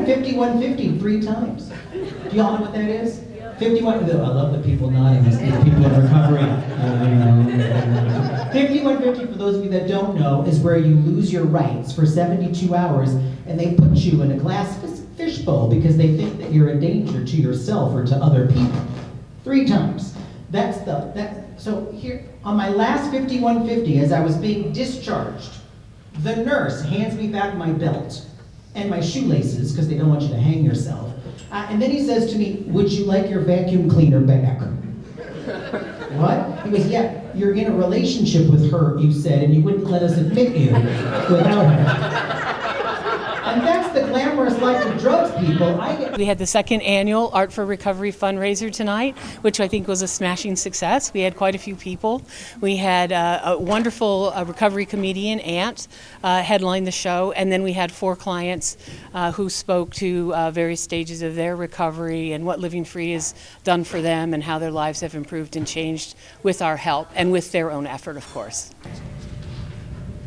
5150 3 times. Do y'all know what that is? 51, I love the people nodding, these people in recovery. 5150, for those of you that don't know, is where you lose your rights for 72 hours and they put you in a glass fishbowl because they think that you're a danger to yourself or to other people. 3 times. So here, on my last 5150, as I was being discharged, the nurse hands me back my belt and my shoelaces, because they don't want you to hang yourself. And then he says to me, "Would you like your vacuum cleaner back?" What? He goes, "Yeah, you're in a relationship with her, you said, and you wouldn't let us admit you without her." And that's the glamorous life of drugs, people. We had the second annual Art for Recovery fundraiser tonight, which I think was a smashing success. We had quite a few people. We had a wonderful recovery comedian, Ant, headline the show, and then we had 4 clients who spoke to various stages of their recovery and what Living Free has done for them and how their lives have improved and changed with our help and with their own effort, of course.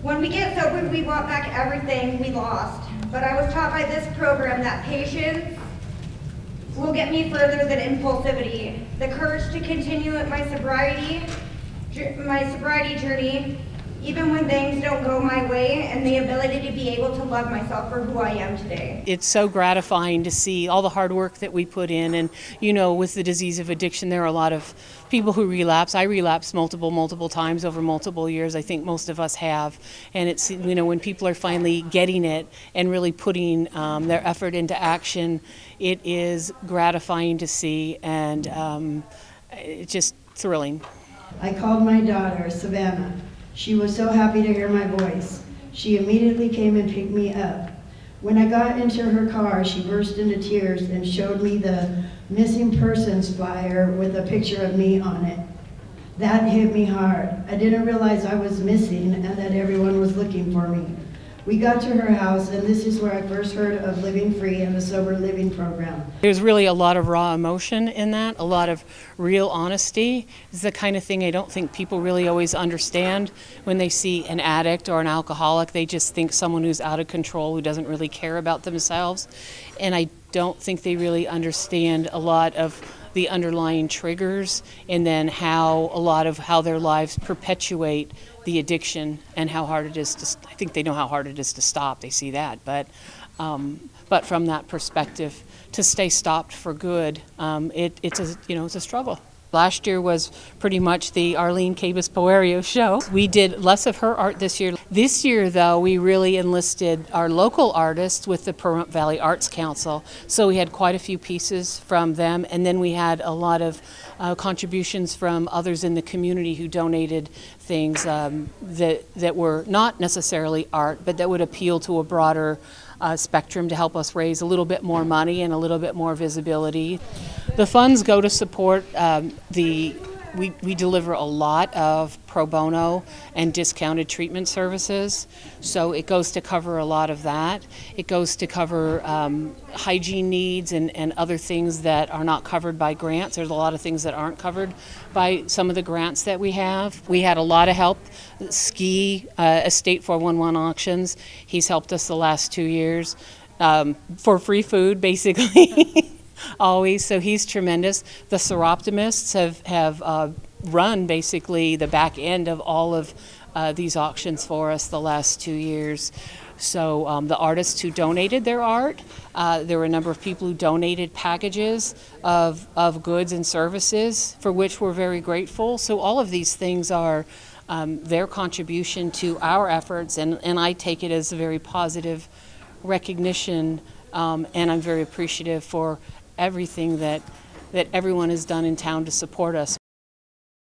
When we get sober, we want back everything we lost. But I was taught by this program that patience will get me further than impulsivity. The courage to continue my sobriety journey, even when things don't go my way, and the ability to be able to love myself for who I am today. It's so gratifying to see all the hard work that we put in, and with the disease of addiction, there are a lot of people who relapse. I relapsed multiple times over multiple years. I think most of us have, and it's when people are finally getting it and really putting their effort into action, it is gratifying to see, and it's just thrilling. I called my daughter, Savannah. She was so happy to hear my voice. She immediately came and picked me up. When I got into her car, she burst into tears and showed me the missing persons flyer with a picture of me on it. That hit me hard. I didn't realize I was missing and that everyone was looking for me. We got to her house, and this is where I first heard of Living Free and the Sober Living Program. There's really a lot of raw emotion in that, a lot of real honesty. It's the kind of thing I don't think people really always understand when they see an addict or an alcoholic. They just think someone who's out of control, who doesn't really care about themselves. And I don't think they really understand a lot of the underlying triggers, and then how their lives perpetuate the addiction and how hard it is to, I think they know how hard it is to stop. They see that, but from that perspective, to stay stopped for good, it's a struggle. Last year was pretty much the Arlene Poerio show. We did less of her art this year. This year, though, we really enlisted our local artists with the Pahrump Valley Arts Council. So we had quite a few pieces from them, and then we had a lot of contributions from others in the community who donated things that were not necessarily art, but that would appeal to a broader spectrum to help us raise a little bit more money and a little bit more visibility. The funds go to support we deliver a lot of pro bono and discounted treatment services, so it goes to cover a lot of that. It goes to cover hygiene needs and other things that are not covered by grants. There's a lot of things that aren't covered by some of the grants that we have. We had a lot of help. Ski, Estate 411 Auctions, he's helped us the last 2 years for free food, basically. Always, so he's tremendous. The Seroptimists have run basically the back end of all of these auctions for us the last 2 years. So the artists who donated their art, there were a number of people who donated packages of goods and services, for which we're very grateful. So all of these things are their contribution to our efforts, and I take it as a very positive recognition, and I'm very appreciative for everything that everyone has done in town to support us.